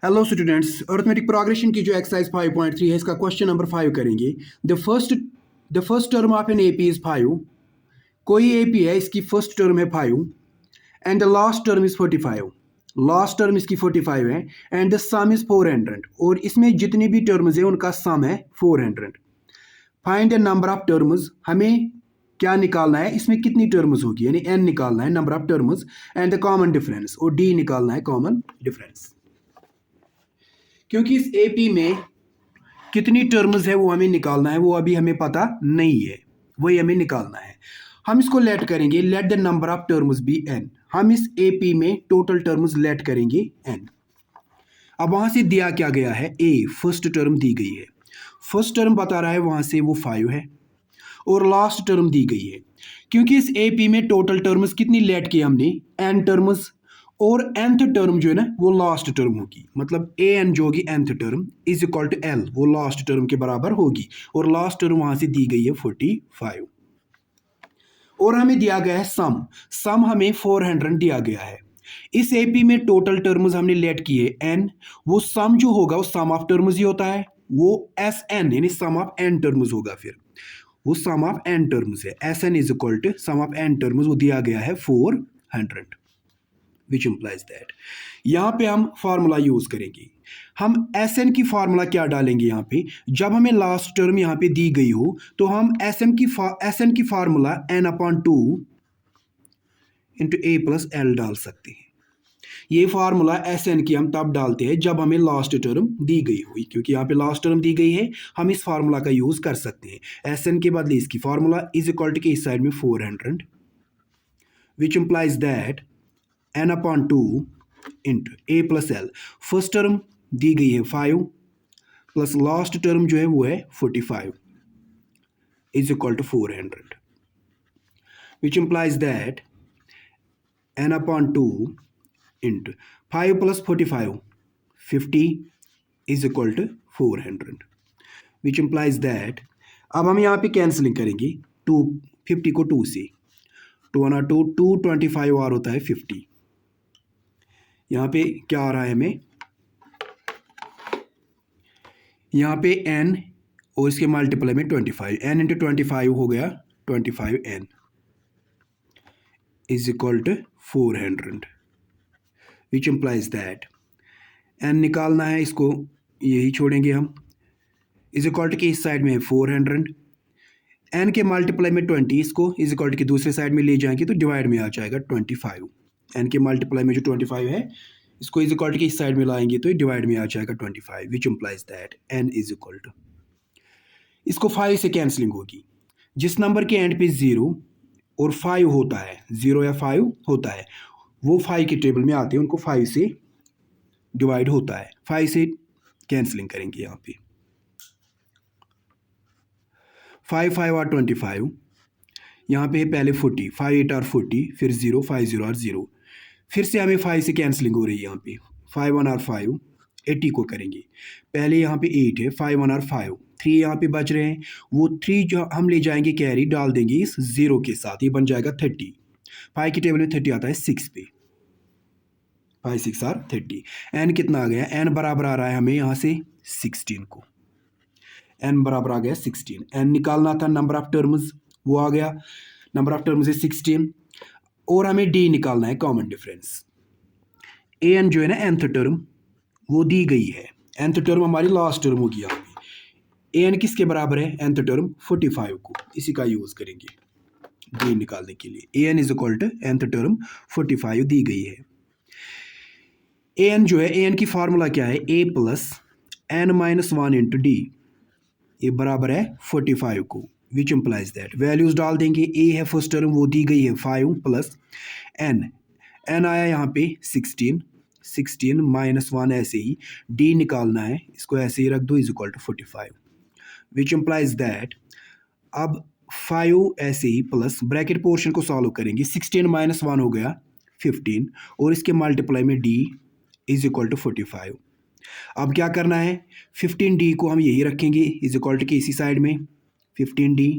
Hello students, arithmetic progression की जो exercise 5.3 है इसका क्वेश्चन नंबर 5 करेंगे। The first term of an AP is 5। कोई एपी है, इसकी फर्स्ट टर्म है 5 and the last term is 45। Last term इसकी 45 है एंड द सम इज 400। और इसमें जितनी भी टर्म्स है उनका सम है 400। Find the number of terms. हमें क्या निकालना है, इसमें कितनी टर्म्स होगी, यानी n निकालना है, number of terms, and the common difference, और d निकालना है, कॉमन डिफरेंस। क्योंकि इस एपी में कितनी टर्म्स है वो हमें निकालना है, वो अभी हमें पता नहीं है, वही हमें निकालना है। हम इसको लेट करेंगे, let the number of terms be n। हम इस एपी में टोटल टर्म्स लेट करेंगे n। अब वहां से दिया क्या गया है, a फर्स्ट टर्म दी गई है, फर्स्ट टर्म बता रहा है वहां से वो 5 है, और लास्ट टर्म दी गई है। क्योंकि इस एपी में टोटल टर्म्स कितनी लेट की हमने, n टर्म्स, और nth टर्म जो है ना वो लास्ट टर्म होगी, मतलब an जो होगी nth term is equal to l, वो लास्ट टर्म के बराबर होगी, और लास्ट टर्म वहां से दी गई है 45। और हमें दिया गया है सम, सम हमें 400 दिया गया है। इस एपी में टोटल टर्म्स हमने लेट किए n, वो सम जो होगा वो सम ऑफ टर्म्स ही होता है, वो Sn यानी सम ऑफ n टर्म्स होगा, फिर वो सम ऑफ n टर्म्स है, Sn is equal to sum of n terms, वो दिया गया है 400, विच इम्प्लाइज दैट। यहाँ पे हम फार्मूला यूज करेंगे। हम Sn की फार्मूला क्या डालेंगे यहाँ पे, जब हमें लास्ट टर्म यहाँ पे दी गई हो तो हम Sn की formula n/2 into a plus l डाल सकते हैं। ये फार्मूला Sn की हम तब डालते हैं जब हमें लास्ट टर्म दी गई हुई, क्योंकि यहाँ पे लास्ट टर्म दी गई है, हम इस फार्मूला का यूज कर सकते हैं। Sn के बदले इसकी फार्मूला इज इक्वल टू के इस साइड में 400, which implies that n/2 into a plus l। First term दी गई है 5 प्लस लास्ट टर्म जो है वो है 45 is equal to 400, which implies that n/2 into 5 plus 45 50 is equal to 400, which implies that. अब हम यहाँ पे कैंसलिंग करेंगे, 50 को 2 से, 2 225 और होता है 50। यहाँ पे क्या आ रहा है हमें, यहाँ पे n और इसके मल्टीप्लाई में 25, n इंटू 25 हो गया 25n is equal to 400, which implies that n निकालना है, इसको यही छोड़ेंगे हम, इज इक्वल टू के इस साइड में है 400, n के मल्टीप्लाई में 20, इसको इज इक्वल टू के दूसरे साइड में ले जाएंगे तो डिवाइड में आ जाएगा 25। n के मल्टीप्लाई में जो 25 है इसको इज इक्वल टू के इस साइड में लाएंगे तो डिवाइड में आ जाएगा 25, which implies that n is equal to, इसको 5 से कैंसलिंग होगी। जिस नंबर के एंड पे 0 और 5 होता है, 0 या 5 होता है, वो 5 के टेबल में आते हैं, उनको 5 से डिवाइड होता है। 5 से कैंसलिंग करेंगे यहाँ पे, 5 5 और 25, यहाँ पे है पहले 40, 5 8 और 40, फिर 0 5 0 और 0, फिर से हमें 5 से कैंसलिंग हो रही है। यहाँ पे 5 1 और 5 80 को करेंगे, पहले यहाँ पे 8 है, 5 1 और 5 3 यहाँ पे बच रहे हैं, वो 3 जो हम ले जाएंगे कैरी डाल देंगे इस 0 के साथ, ये बन जाएगा 30। 5 की टेबल में 30 आता है 6 पे, 5 6 और 30। n कितना आ गया, n बराबर आ रहा है हमें यहाँ से 16 को, n बराबर आ गया 16। n निकालना था नंबर ऑफ टर्म्स, वो आ गया, नंबर ऑफ टर्म्स है 16, और हमें d निकालना है, कॉमन डिफरेंस। an जो है ना nth टर्म वो दी गई है, nth टर्म हमारी लास्ट टर्म होगी यहाँ पे। an किसके बराबर है, nth टर्म 45 को, इसी का यूज करेंगे d निकालने के लिए। an is equal to nth term 45 दी गई है। an जो है, an की फार्मूला क्या है, a plus n-1 into D, ये बराबर है 45 को, विच इम्प्लाइज दैट। वैल्यूज डाल देंगे, a है फर्स्ट टर्म वो दी गई है 5 प्लस n आया यहाँ पे 16 -1 ऐसे ही, d निकालना है, इसको ऐसे ही रख दो, is equal to 45, which implies that. अब 5 ऐसे ही प्लस ब्रैकेट पोर्शन को सॉल्व करेंगे, 16 -1 हो गया 15, और इसके मल्टीप्लाई में d इज इक्वल टू 45। अब क्या करना है, 15d को हम यही रखेंगे इज इक्वल टू के इसी साइड में, 15d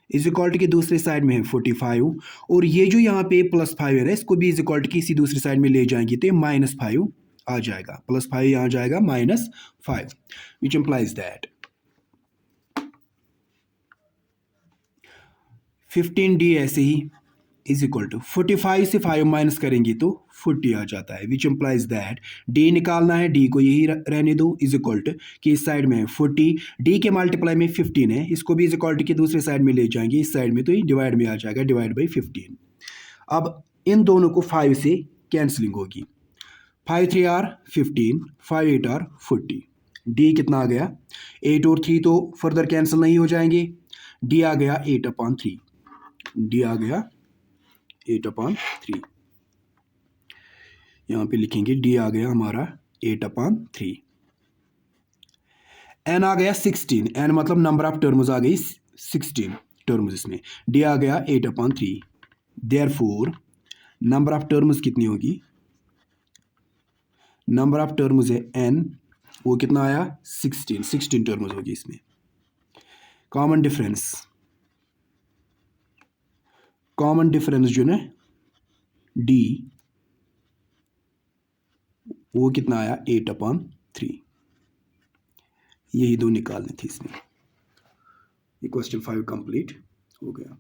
इज इक्वल टू के दूसरे साइड में है 45, और ये जो यहाँ पे +5 है ना, इसको भी इज इक्वल टू की इसी दूसरी साइड में ले जाएंगे तो ये -5 आ जाएगा, +5 यहाँ जाएगा -5, विच इम्प्लाइज दैट 15D ऐसे ही इज इक्वल टू 45 से 5 माइनस करेंगे तो 40 आ जाता है, विच इम्प्लाइज दैट D निकालना है, D को यही रहने दो, इज इक्वल टू कि इस साइड में 40, D के मल्टीप्लाई में 15 है, इसको भी इज इक्वल टू के दूसरे साइड में ले जाएंगे, इस साइड में तो ये डिवाइड में आ जाएगा, डिवाइड बाई 15। अब इन दोनों को 5 से कैंसलिंग होगी, 5 3 आर 15, 5 8 आर 40, D कितना आ गया 8 और 3 तो फर्दर कैंसिल नहीं हो जाएंगे, D आ गया 8/3, D आ गया 8/3, यहाँ पे लिखेंगे D आ गया हमारा 8/3, N आ गया 16, N मतलब नंबर ऑफ टर्म्स आ गई 16 टर्म्स इसमें, D आ गया 8/3, देयरफॉर नंबर ऑफ टर्म्स कितनी होगी, नंबर ऑफ टर्म्स है N, वो कितना आया 16 टर्म्स होगी इसमें। कॉमन डिफरेंस जो ना D वो कितना आया 8/3, यही दो निकालने थे इसमें। ये क्वेश्चन 5 कंप्लीट हो गया।